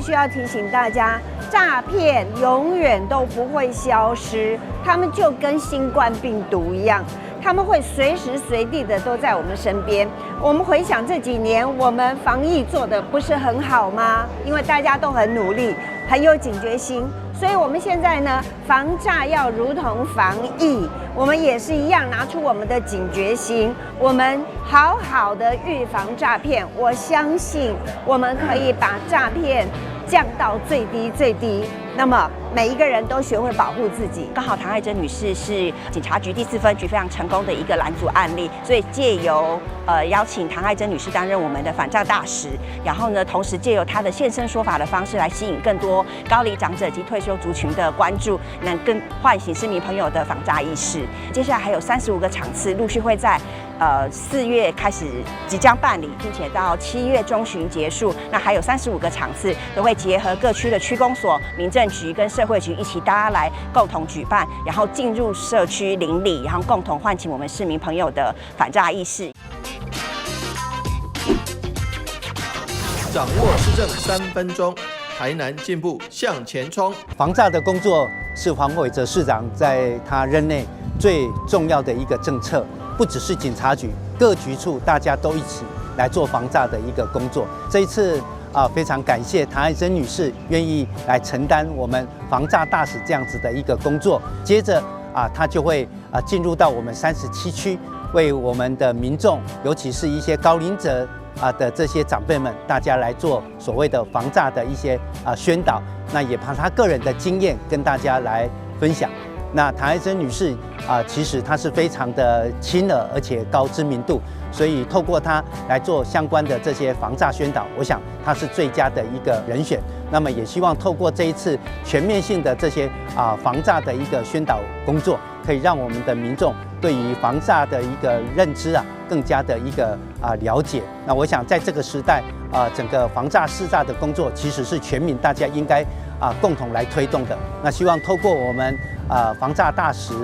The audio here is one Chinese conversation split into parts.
须要提醒大家，诈骗永远都不会消失，他们就跟新冠病毒一样，他们会随时随地的都在我们身边。我们回想这几年，我们防疫做的不是很好吗？因为大家都很努力，很有警觉心，所以我们现在呢，防诈要如同防疫，我们也是一样拿出我们的警觉心，我们好好的预防诈骗。我相信我们可以把诈骗降到最低最低。那么每一个人都学会保护自己。刚好唐爱珍女士是警察局第4分局非常成功的一个拦阻案例，所以借由邀请唐爱珍女士担任我们的反诈大使，然后呢，同时借由她的现身说法的方式来吸引更多高龄长者及退休族群的关注，能更唤醒市民朋友的防诈意识。接下来还有35个场次陆续会在4月开始即将办理，并且到7月中旬结束。那还有35个场次都会结合各区的区公所、民政局跟社会局一起，大家来共同举办，然后进入社区邻里，然后共同唤起我们市民朋友的反诈意识。掌握施政3分钟，台南进步向前冲。防诈的工作是黄伟哲市长在他任内最重要的一个政策，不只是警察局，各局处大家都一起来做防诈的一个工作。这一次非常感谢唐爱珍女士愿意来承担我们防诈大使这样子的一个工作。接着她就会进入到我们37区，为我们的民众，尤其是一些高龄者的这些长辈们，大家来做所谓的防诈的一些宣导。那也把她个人的经验跟大家来分享。那唐爱珍女士其实她是非常的亲耳而且高知名度，所以透过她来做相关的这些防诈宣导，我想她是最佳的一个人选。那么也希望透过这一次全面性的这些防诈的一个宣导工作，可以让我们的民众对于防诈的一个认知更加的一个了解。那我想在这个时代整个防诈识诈的工作其实是全民大家应该共同来推动的。那希望透过我们防诈大使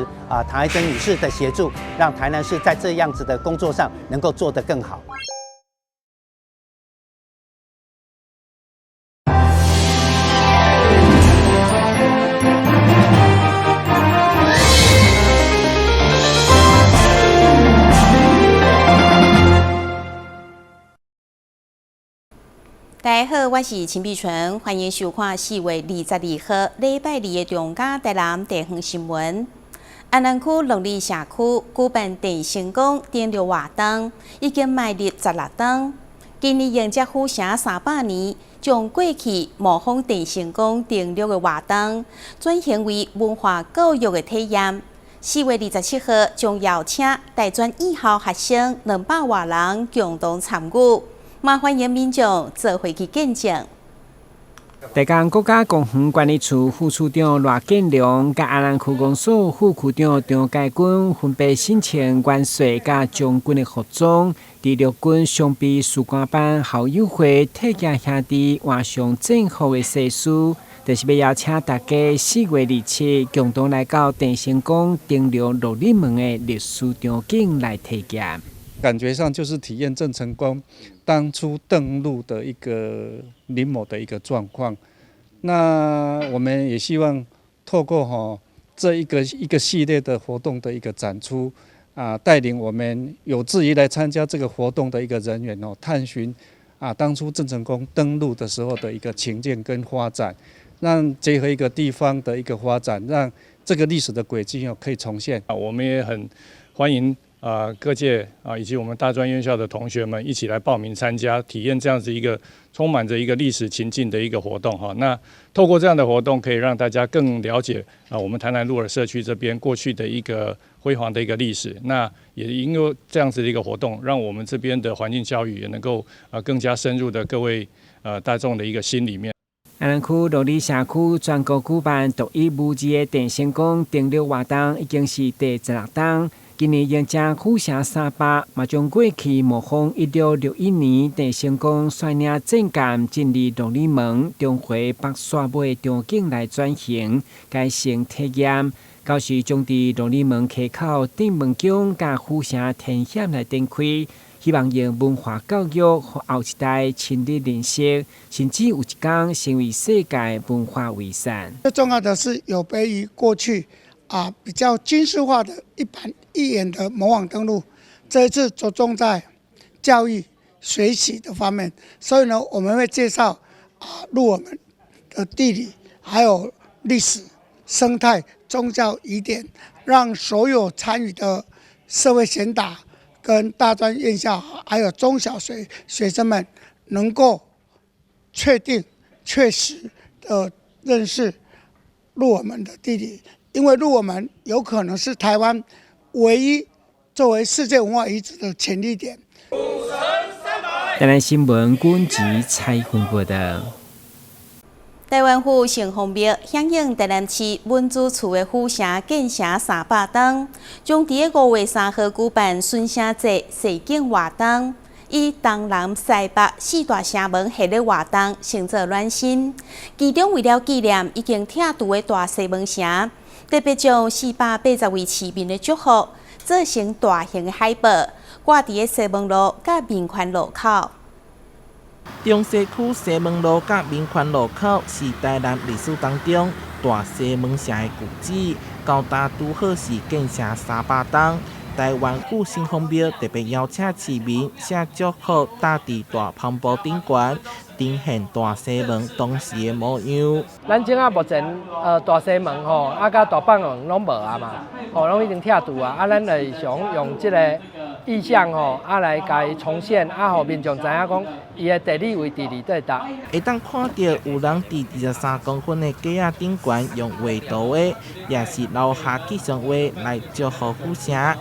唐爱珍女士的协助，让台南市在这样子的工作上能够做得更好。大家好，我是陈碧纯，欢迎收看4月22号礼拜2的中嘉台南地方新闻。安南区乐利社区举办电成功订6活动，已经迈入16档。今年迎接府城300年，将过去模仿电成功订6的活动，转型为文化教育的体验。4月27号将邀请大专以后学生200多人共同参与。麻烦迎民众做回去见证。台江国家公园管理处副处长罗建良甲安南区公所副区长张介军分别申请元帅甲将军的服装，第6军双臂士官班校友会体验兄弟换上正服的习俗，就是要邀请大家4月27共同来到电成功登陆乐利门的历史场景来体验。感觉上就是体验郑成功当初登陆的一个临摹的一个状况。那我们也希望透过这一个系列的活动的一个展出带领我们有志于来参加这个活动的一个人员探寻当初郑成功登陆的时候的一个情境跟发展，让结合一个地方的一个发展，让这个历史的轨迹可以重现。我们也很欢迎各界以及我们大专院校的同学们一起来报名参加，体验这样子一个充满着一个历史情境的一个活动哈。那透过这样的活动，可以让大家更了解我们台南鹿儿社区这边过去的一个辉煌的一个历史。那也因为这样子的一个活动，让我们这边的环境教育也能够更加深入的各位大众的一个心里面。安南区乐利社区全国举办独一无二的电成功登陆活动，已经是第16档。今年迎接府城300，嘛将过去模仿1661年电成功率领战舰进入乐利门，重回北沙尾场景来转型改成体验。到时将伫乐利门溪口顶门江甲府城天险来展开，希望用文化教育和后一代亲自认识，甚至有一天成为世界文化遗产。最重要的是有别于过去比较军事化的一眼的魔网登陆，这一次着重在教育学习的方面，所以呢，我们会介绍入我们的地理，还有历史、生态、宗教疑点，让所有参与的社会贤达跟大专院校还有中小学学生们能够确定、确实的认识入我们的地理，因为入我们有可能是台湾唯一作为世界文化遗址的潜力点。台南新闻军及蔡宏报道。台湾府成丰庙响应台南市文资处的府城建城300灯，将伫个5月3号举办孙城节示警活动，以东南西北4大城门系列活动成做暖心。其中为了纪念已经拆除的大西门城，特别将480位市民的祝福做成大型的海报，挂伫个西门路甲民权路口。中西区西门路甲民权路口是台南历史当中大西门城的旧址，高达拄好是建城300灯。台湾府成丰庙特别邀请市民写祝福，搭伫大磅礴顶悬，呈现大西门当时的模样。咱即目前大西门甲大棒门拢无啊嘛，拢已经拆除啊。咱就想用即个意象来甲伊重现，互民众知影讲伊的地理位置伫对搭。会当看到有人伫23公分的架仔顶悬用画图的，也是留下吉祥话来祝福府城。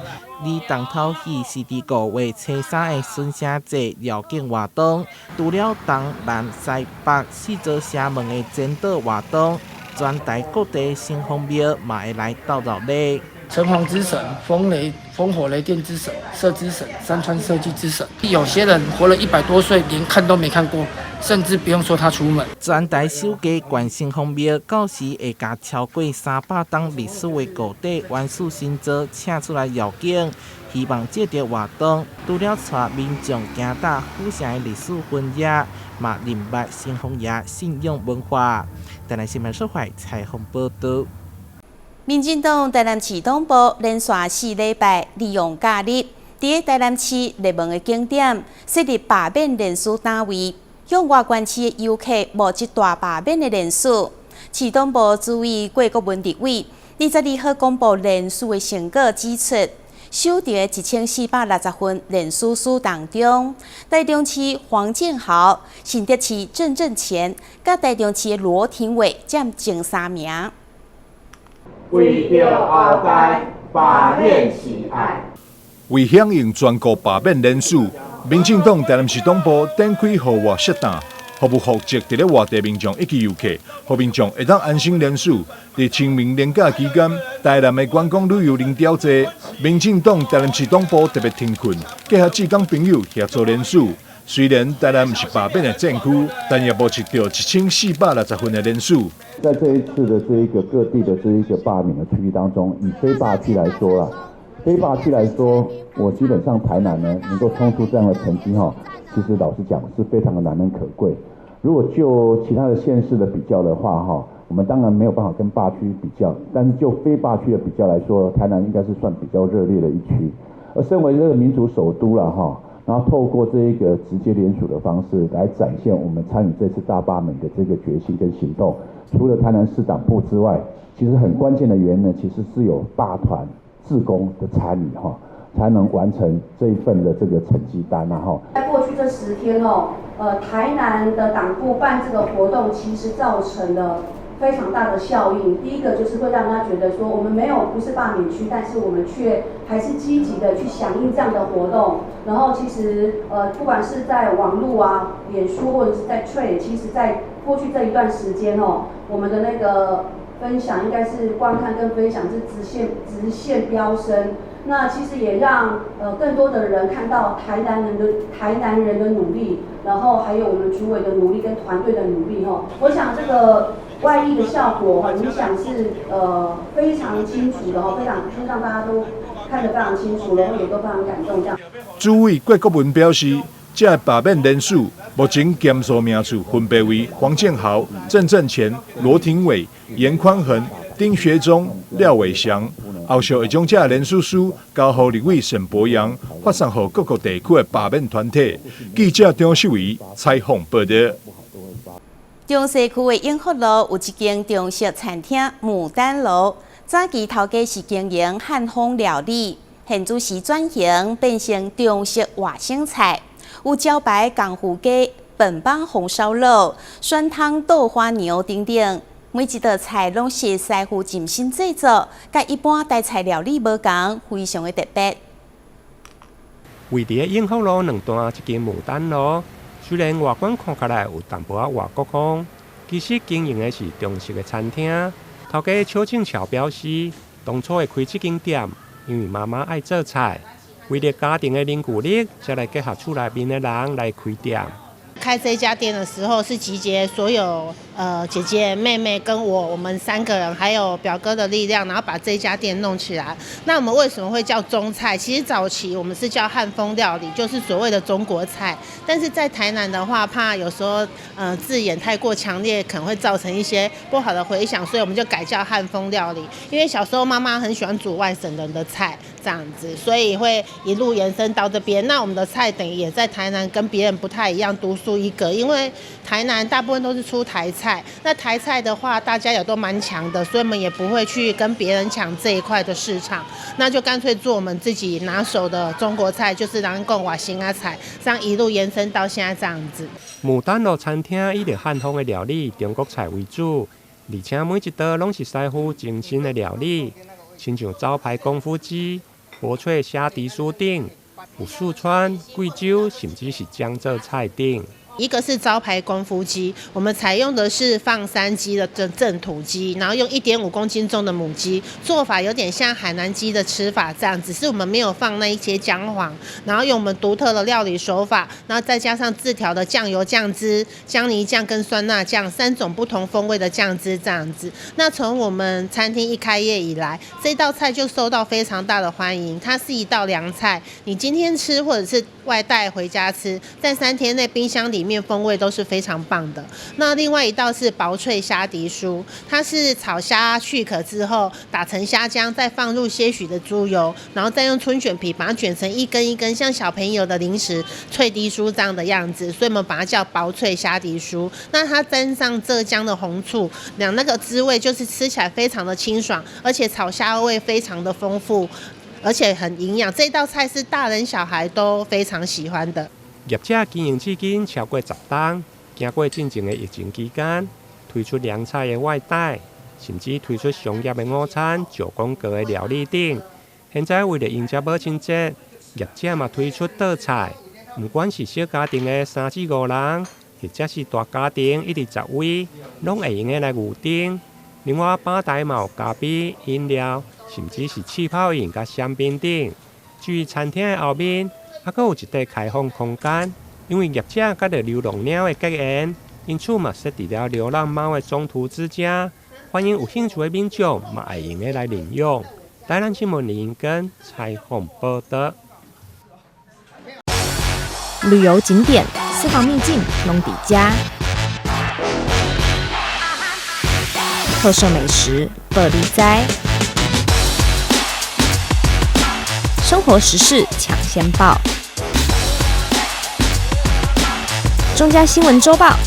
而重头戏是伫5月初3的孙城节绕境活动，除了东南西北4座城门的尖岛活动，全台各地成丰庙嘛会来斗热闹。城隍之神、烽火雷电之神、射之神、山川设计之神，有些人活了100多岁，连看都没看过，甚至不用说他出门。全台首家关成丰庙到时会将超过300档历史的古迹元素新造请出来绕境，希望这个活动除了带民众行踏府城的历史痕迹，嘛认捌成丰爷信仰文化。台南新闻社会采访报道。民进党台南市党部连续4礼拜利用假日，伫台南市热门的景点设立罢免人数单位，向外县市的游客募集大罢免的人数。市党部主委郭国文立委22号公布人数的成果，指出，收到的1460份人数书当中，台中市黄建豪、新竹市郑正乾，甲台中市的罗廷伟占前3名。为着后代罢免喜爱，为响应全国罢免人数，民进党台南市党部展开户外设档，服务户籍伫咧外地民众以及游客，互民众会当安心人数。伫清明连假期间，台南的观光旅游人潮济，民进党台南市党部特别停困，结合志工朋友协助人数。虽然台南不是罢免的战区，但也募集到1460份的人数。在这一次的这一个各地的这一个罢免的区域当中，以非罢区来说啦，非罢区来说，我基本上台南呢能够冲出这样的成绩其实老实讲是非常的难能可贵。如果就其他的县市的比较的话我们当然没有办法跟罢区比较，但是就非罢区的比较来说，台南应该是算比较热烈的一区。而身为这个民主首都啦然后透过这一个直接联署的方式来展现我们参与这次大罢免的这个决心跟行动。除了台南市党部之外，其实很关键的原因呢，其实是有罢团志工的参与才能完成这一份的这个成绩单在过去这10天台南的党部办这个活动，其实造成了非常大的效应。第一个就是会让大家觉得说，我们不是罢免区，但是我们却还是积极的去响应这样的活动。然后其实不管是在网络脸书或者是在 Trade， 其实在过去这一段时间我们的那个分享应该是观看跟分享是直线飙升。那其实也让更多的人看到台南人的努力，然后还有我们主委的努力跟团队的努力我想这个外溢的效果影响是非常清楚的非常让大家都看得非常清楚，然后也都非常感动这样。主委郭国文表示，这罢免人数目前检索名次分别为黄建豪、郑正乾、罗廷伟、严宽恒、丁学忠、廖伟翔。后续会将这联署书交予立委沈博阳，发送予各个地区的罢免团体。记者张秀仪采访报道。中西区的永福路有一间中式餐厅牡丹楼，早期头家是经营汉风料理，现主时转型变成中式外省菜，有茭白港虎鸡、本帮红烧肉、酸汤豆花牛等等。每一道菜拢是师傅精心制作，甲一般台菜料理无同，非常的特别。位伫永福路两段一间牡丹楼，虽然外观看起来有淡薄仔外国风，其实经营的是中式的餐厅。头家邱庆桥表示，当初会开这间店，因为妈妈爱做菜，为了家庭的凝聚力，才来结合厝内面的人来开店。开这家店的时候是集结所有姐姐、妹妹跟我们3个人，还有表哥的力量，然后把这家店弄起来。那我们为什么会叫中菜？其实早期我们是叫汉风料理，就是所谓的中国菜。但是在台南的话，怕有时候字眼太过强烈，可能会造成一些不好的回响，所以我们就改叫汉风料理。因为小时候妈妈很喜欢煮外省人的菜，这样子，所以会一路延伸到这边。那我们的菜等于也在台南跟别人不太一样，独树一格。因为台南大部分都是出台菜，那台菜的话，大家也都蛮强的，所以我们也不会去跟别人抢这一块的市场，那就干脆做我们自己拿手的中国菜，就是南贡瓦新啊菜，这样一路延伸到现在这样子。牡丹楼餐厅以汉风的料理、中国菜为主，而且每一道拢是师傅精心的料理，亲像招牌功夫鸡、薄脆虾底酥等，有四川、贵州甚至是江浙菜等。一个是招牌功夫鸡，我们采用的是放山鸡的正土鸡，然后用1.5公斤重的母鸡，做法有点像海南鸡的吃法这样，只是我们没有放那一些姜黄，然后用我们独特的料理手法，然后再加上自调的酱油酱汁、姜泥酱跟酸辣酱3种不同风味的酱汁这样子。那从我们餐厅一开业以来，这道菜就受到非常大的欢迎，它是一道凉菜，你今天吃或者是外带回家吃，在3天内冰箱里面风味都是非常棒的。那另外一道是薄脆虾底酥，它是炒虾去壳之后打成虾浆，再放入些许的猪油，然后再用春卷皮把它卷成一根一根像小朋友的零食脆底酥这样的样子，所以我们把它叫薄脆虾底酥。那它沾上浙江的红醋，那个滋味就是吃起来非常的清爽，而且炒虾味非常的丰富，而且很营养。这道菜是大人小孩都非常喜欢的。业者经营至今超过10档，经过进前的疫情期间，推出凉菜的外带，甚至推出商业的午餐、9宫格的料理等。现在为了迎接母亲节，业者嘛推出倒菜，不管是小家庭的3至5人，或者是大家庭1至10位，拢会用的来预订。另外，吧台嘛有咖啡、饮料，甚至是气泡饮甲香槟等。至于餐厅的后面，还佫有一块开放空间，因为业者甲着流浪猫的结缘，因此嘛设置了流浪猫的中途之家，欢迎有兴趣的民众嘛会用的来领用。台南新闻林根采访报道。旅游景点、私房秘境拢底家，特色美食乐力哉，生活时事抢先报。中嘉新闻周报，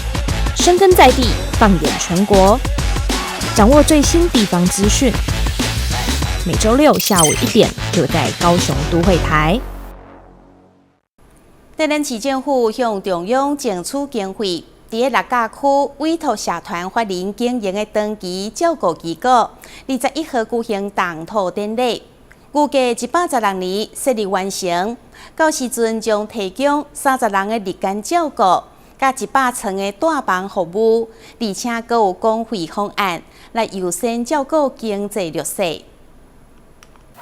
深耕在地，放眼全国，掌握最新地方资讯。每周6下午1点，就在高雄都会台。台南市政府向中央争取经费，伫个6甲区委托社团法人经营的长期照顾机构，21号举行动土典礼。预计116年设立完成，到时阵将提供30人的日间照顾，甲100床的大房服务，而且阁有公费方案来优先照顾经济弱势。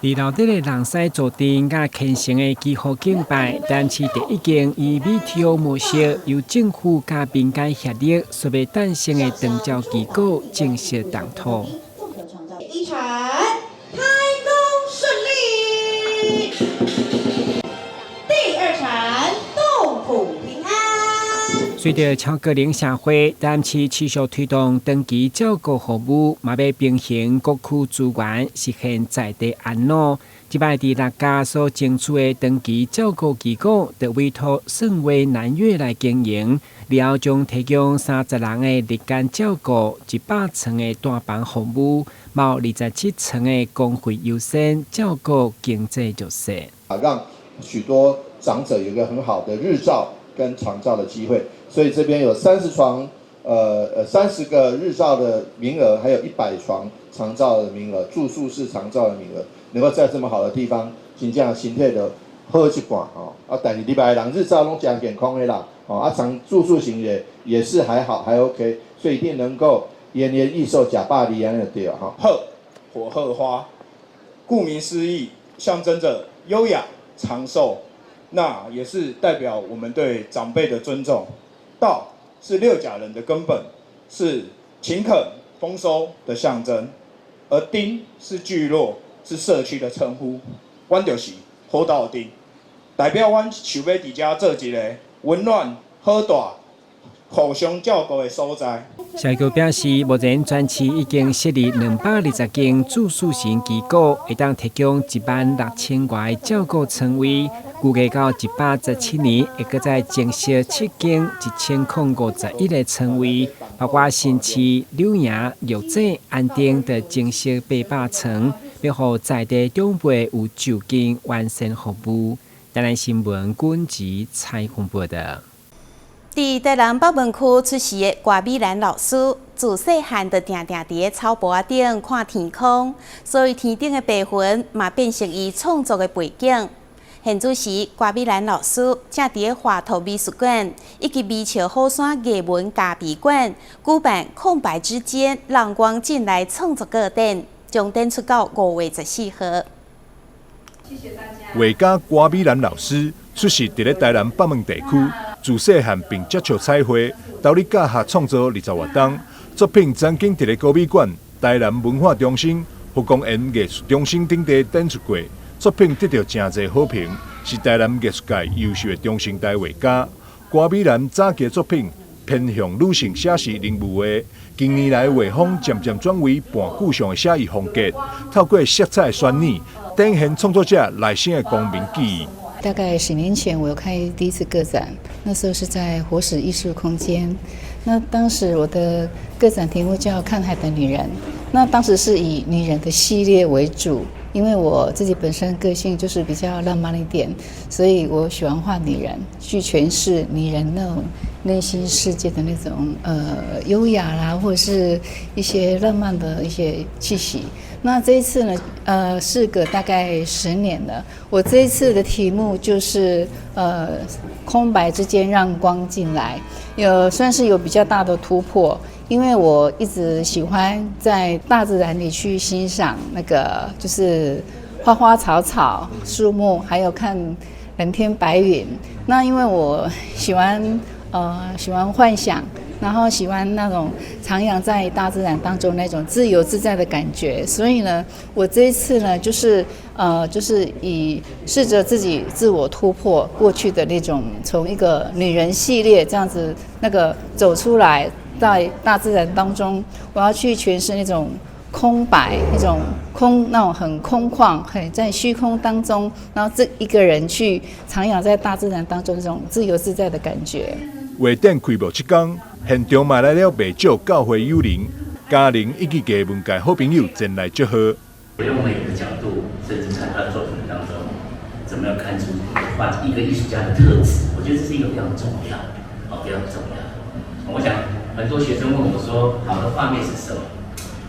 伫老底的人狮坐镇甲虔诚的祈福敬拜，但市第一间以美跳模式，由政府甲民间协力所要诞生的长照机构正式动土。一场开工顺利，第二场动土平安。随着超个人社会，台南市持续推动长期照顾服务，嘛要平衡各区资源，实现在地安老。即摆伫六家所争取的长期照顾机构，就委托盛威南越来经营，然后将提供30人的日间照顾、100床的大房服务，冒27床的公费优先照顾经济弱势，让许多长者有一个很好的日照跟长照的机会。所以这边有30床，30个日照的名额，还有100床长照的名额，住宿式长照的名额，能够在这么好的地方，真正身体就好一半哦。但是礼拜人日照拢真健康的啦，长住宿型也是还好，还 OK， 所以一定能够延年益寿，假霸离安的对哈。鹤，火鹤花，顾名思义，象征着优雅长寿，那也是代表我们对长辈的尊重。道是六甲人的根本，是勤恳丰收的象征，而丁是聚落，是社区的称呼。阮就是好道丁，代表阮想要伫遮做一个温暖、好大、互相照顾的所在。社局表示，目前全市已经设立220间住宿型机构，会当提供16000外的照顾床位。估计到117年，会搁再增设7间1051个床位，包括新市、柳营、玉井、安定的增设800床，要予在地长辈有就近完善服务。台南新闻军集采访报道。伫台南北门区出世的郭美兰老师，自细汉就定定伫草坡仔顶看天空，所以天顶的白云嘛变成伊创作的背景。现主时，郭美兰老师正伫华图美术馆以及美潮好山艺文家美馆举办空白之间让光进来创作个展，将展出到5月14号。谢谢大家。画家郭美兰老师出世伫咧台南北门地区，自细汉便接触彩绘，到你教学创作20多档作品，曾经伫咧高美馆、台南文化中心、福光园艺术中心等地展出过。作品得到真侪好评，是台南艺术界优秀的中生代画家。郭美兰早期作品偏向女性写实人物画，近年来画风渐渐转为半具象的写意风格，透过色彩渲染，展现创作者内心的光明记忆。大概10年前，我有开第一次个展，那时候是在活史艺术空间。那当时我的个展题目叫《看海的女人》，那当时是以女人的系列为主。因为我自己本身个性就是比较浪漫一点，所以我喜欢画女人，去诠释女人那种内心世界的那种优雅啦，或者是一些浪漫的一些气息。那这一次呢，事隔大概10年了。我这一次的题目就是空白之间让光进来，算是有比较大的突破。因为我一直喜欢在大自然里去欣赏那个，就是花花草草、树木，还有看蓝天白云。那因为我喜欢幻想，然后喜欢那种徜徉在大自然当中那种自由自在的感觉，所以呢，我这一次呢，就是以试着自己自我突破过去的那种，从一个女人系列这样子那个走出来。在大自然当中，我要去诠释那种空白，那种很空旷，很在虚空当中，然后这一个人去徜徉在大自然当中，这种自由自在的感觉。画展开幕7天，现场买来了不少教会友人、家人以及艺文界好朋友前来祝贺。我用每个角度，甚至在他的作品当中，怎么样看出一个艺术家的特质？我觉得这是一个非常重要，非常重要。我想很多学生问我说，好的画面是什么？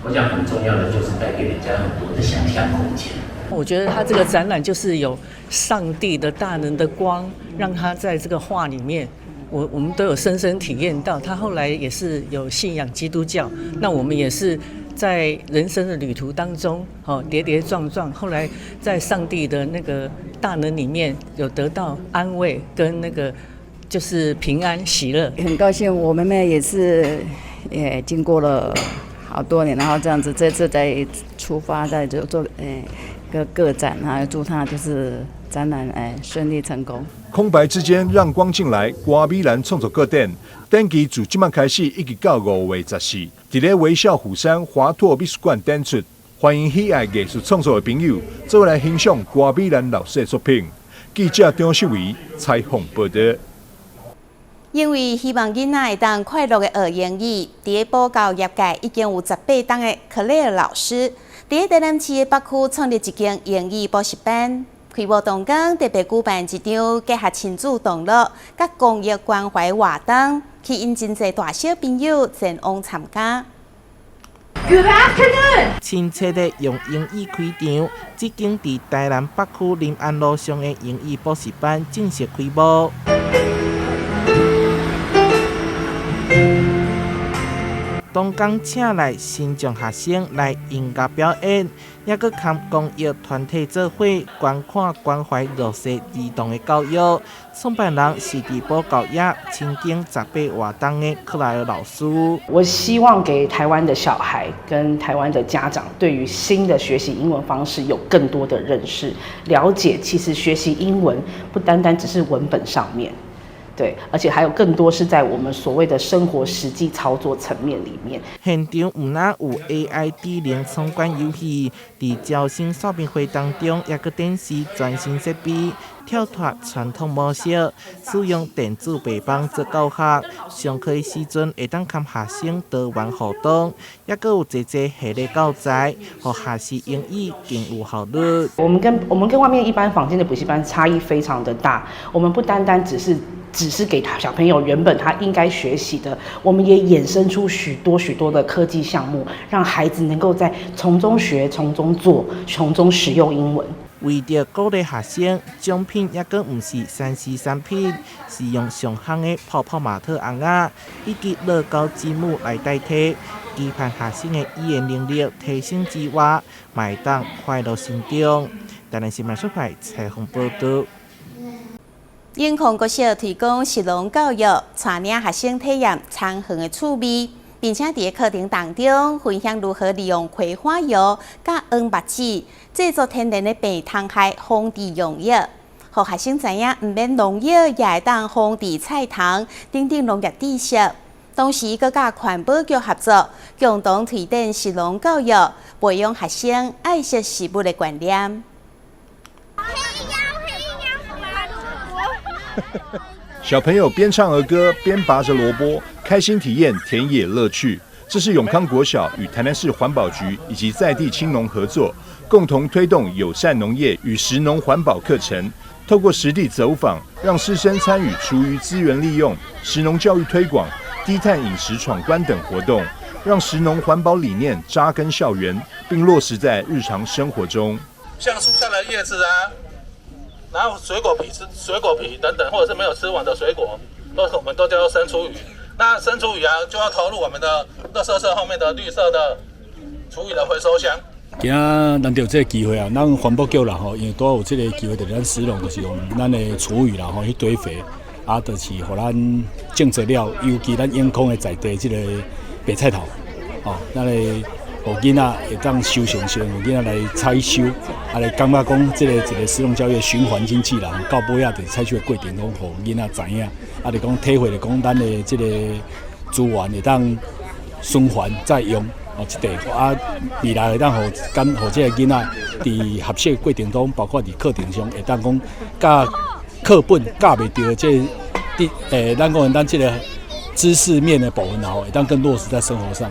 我想很重要的就是带给人家很多的想象空间。我觉得他这个展览就是有上帝的大能的光，让他在这个画里面，我们都有深深体验到。他后来也是有信仰基督教，那我们也是在人生的旅途当中，跌跌撞撞，后来在上帝的那个大能里面有得到安慰跟那个就是平安喜乐。很高兴我妹妹也经过了好多年，然后这样子这次再出发再做个展啊，祝她就是展览顺利成功。空白之间让光进来，歌美兰创作个展，展期自今晚开始一直到5月14，伫咧微笑虎山华拓美术馆展出。欢迎喜爱艺术创作的朋友做来欣赏歌美兰老师的作品。记者张秀维采访报道。因为希望囡仔会当快乐的学英语，伫个补教业界已经有18档的克莱尔老师，伫个台南市的北区创立一间英语补习班。开幕动工特别举办一场结合亲子同乐、甲公益关怀活动，吸引真侪大小朋友前往参加。Good afternoon。亲切地用英语开场，即间伫台南北区林安路上的英语补习班正式开幕。当天请来新疆学生来音乐表演，也佮含公益团体做伙捐款关怀弱势儿童的教育。创办人是伫补教业亲经18活动的克莱尔老师。我希望给台湾的小孩跟台湾的家长，对于新的学习英文方式有更多的认识、了解。其实学习英文不单单只是文本上面。对，而且还有更多是在我们所谓的生活实际操作层面里面。现场唔但有 AI 智能参观游戏，伫招生说明会当中也佮展示全新设备，跳脱传统模式，使用电子白板做教学。上课时阵会当跟学生多元互动，也佮有侪系列教材，互学习英语更有效率。我们跟外面一般坊间的补习班差异非常的大，我们不单单只是给小朋友原本他应该学习的，我们也衍生出许多的科技项目，让孩子能够在从中学、从中做、从中使用英文。为着鼓励学生，奖品也佮唔是3C产品，是用上行的泡泡玛特红仔以及乐高积木来代替，期盼学生的语言能力提升之外，买当快乐成长。台南新闻社派采访报道。永康国小提供实农教育，带领学生体验餐园的趣味，并且伫课程当中分享如何利用葵花油、甲黄麦子制作天然的白汤海烘焙用药，互学生知影唔免农药也会当烘焙菜汤等等农业知识。同时，佮甲环保局合作，共同推展实农教育，培养学生爱惜食物的观念。小朋友边唱儿歌边拔着萝卜，开心体验田野乐趣。这是永康国小与台南市环保局以及在地青农合作，共同推动友善农业与食农环保课程。透过实地走访，让师生参与厨余资源利用、食农教育推广、低碳饮食闯关等活动，让食农环保理念扎根校园，并落实在日常生活中。像蔬菜的叶子啊。然后水果皮等等，或者是没有吃完的水果，我们都叫做生厨余。那生厨余啊，就要投入我们的垃圾车后面的绿色的厨余的回收箱。今仔难得这个机会啊，咱环保局啦吼，因为多有这个机会，就是咱食农就是用咱的厨余啦吼去堆肥，啊，就是互咱种植了，尤其咱永康的在地这个白菜头，哦，咱的。互囡仔会当收成，互囡仔来采收，来感觉讲这个一个食农教育循环经济啦。到尾啊，伫采收的过程中，互囡仔知影，就讲体会着讲咱的这个资源会当循环再用，一地未来会当互这个囡仔伫学习的过程中，包括伫课程上会当讲甲课本教袂到这咱讲咱这个知识面的部分，然后会当更落实在生活上。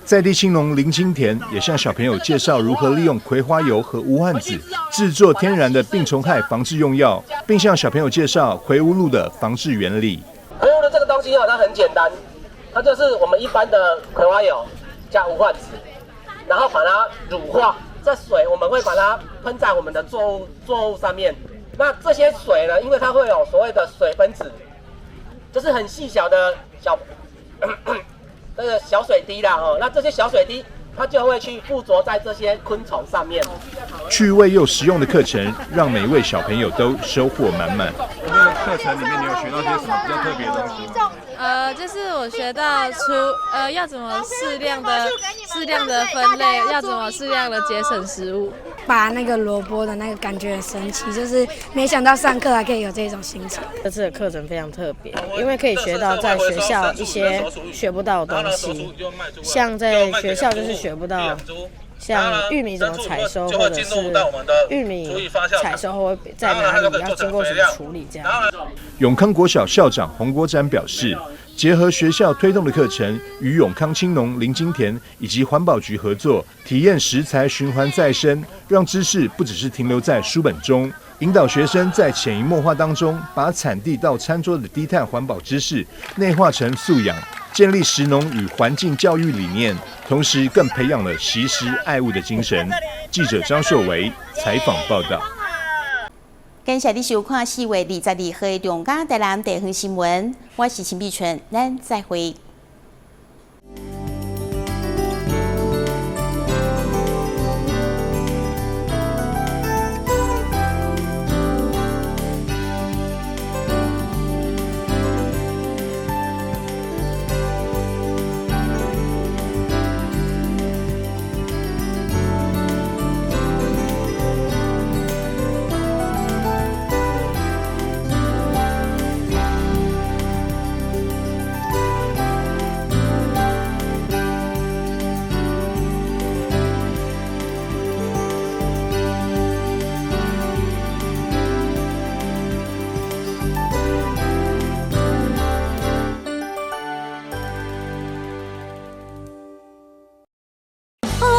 在地青农林清田也向小朋友介绍如何利用葵花油和无患子制作天然的病虫害防治用药，并向小朋友介绍葵无露的防治原理。葵无露这个东西它很简单，它就是我们一般的葵花油加无患子，然后把它乳化，这水我们会把它喷在我们的作物上面。那这些水呢，因为它会有所谓的水分子，就是很细小的这个小水滴啦，那这些小水滴它就会去附着在这些昆虫上面。趣味又实用的课程，让每位小朋友都收获满满。这个课程里面，你有学到些什么比较特别的东西吗？就是我学到要怎么适量的分类，要怎么适量的节省食物。把那个萝卜的那个感觉很神奇，就是没想到上课还可以有这种心情。这次的课程非常特别，因为可以学到在学校一些学不到的东西，像在学校就是学不到。像玉米怎么采收，或者是玉米采收后在哪里，要经过什么处理这样。永康国小校长洪国展表示，结合学校推动的课程，与永康青农、林金田以及环保局合作，体验食材循环再生，让知识不只是停留在书本中，引导学生在潜移默化当中，把产地到餐桌的低碳环保知识内化成素养。建立食农与环境教育理念，同时更培养了惜食爱物的精神。记者张秀维采访报道。感谢你收看4月22号的中嘉台南地方新闻，我是陈碧纯，咱再会。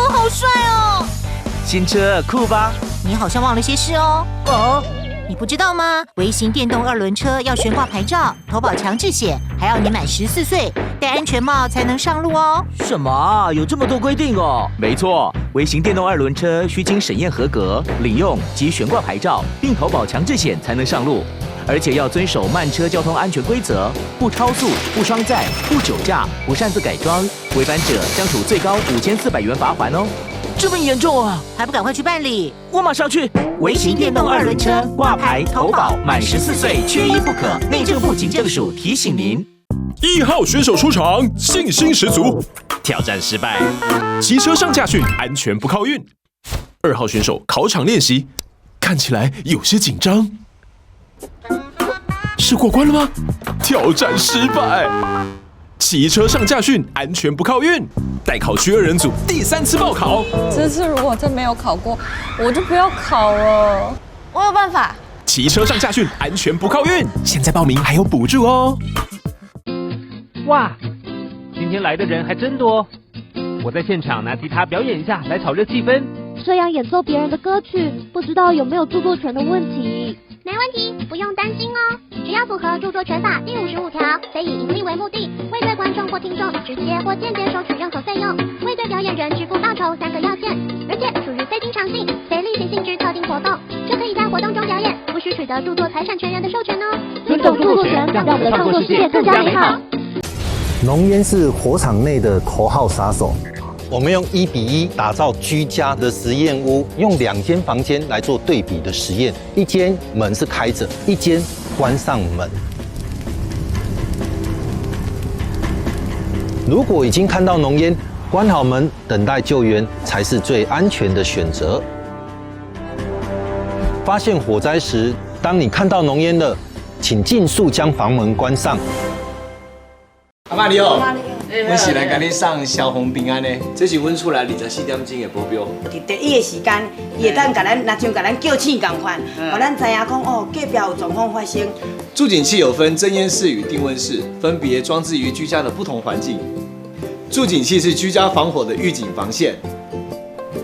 好帅哦！新车酷吧？你好像忘了些事哦。哦，你不知道吗？微型电动2轮车要悬挂牌照、投保强制险，还要你满14岁，戴安全帽才能上路哦。什么啊？有这么多规定哦？没错，微型电动2轮车需经审验合格、领用及悬挂牌照，并投保强制险才能上路。而且要遵守慢车交通安全规则，不超速、不双载、不酒驾、不擅自改装，违反者将处最高5400元罚款哦。这么严重啊？还不赶快去办理！我马上去。微型电动2轮车挂牌投保，满14岁缺一不可。内政部警政署提醒您。1号选手出场，信心十足。挑战失败，骑车上驾训安全不靠运。2号选手考场练习，看起来有些紧张。是过关了吗？挑战失败。骑车上驾训安全不靠运。代考区2人组第3次报考。这次如果真没有考过，我就不要考了。我有办法。骑车上驾训安全不靠运，现在报名还有补助哦。哇，今天来的人还真多。我在现场拿吉他表演一下，来炒热气氛。这样演奏别人的歌曲，不知道有没有著作权的问题？没问题，不用担心哦。只要符合著作权法第55条，非以盈利为目的，未对观众或听众直接或间接收取任何费用，未对表演人支付报酬3个要件，而且属于非经常性、非例行性质特定活动，就可以在活动中表演，不需取得著作财产权人的授权哦。尊重著作权，让我们的创作世界更加美好。浓烟是火场内的头号杀手。我们用1:1打造居家的实验屋，用2间房间来做对比的实验，一间门是开着，一间关上门。如果已经看到浓烟，关好门，等待救援才是最安全的选择。发现火灾时，当你看到浓烟了，请尽速将房门关上。阿妈你好。阮是来甲你送消防平安的，这是阮厝内24点钟的保镖。伫第一个时间，伊会当甲咱，若像甲咱叫醒共款，互咱知影讲哦，隔壁有状况发生。助警器有分侦烟室与定温室，分别装置于居家的不同环境。助警器是居家防火的预警防线。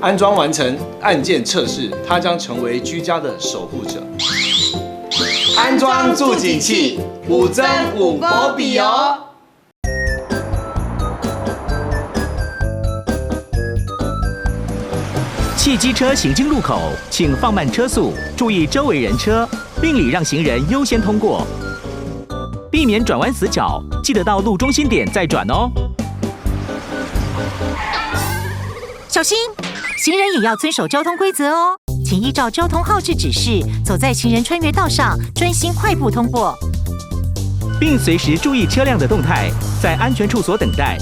安装完成，按键测试，它将成为居家的守护者。安装助警器，5增5保比哦。汽机车行经路口，请放慢车速，注意周围人车，并礼让行人优先通过，避免转弯死角，记得到路中心点再转哦。小心！行人也要遵守交通规则哦，请依照交通号志指示，走在行人穿越道上，专心快步通过，并随时注意车辆的动态，在安全处所等待，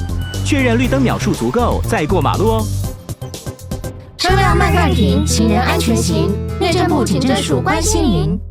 确认绿灯秒数足够再过马路哦。车辆慢暂停，行人安全行。内政部警政署关心您。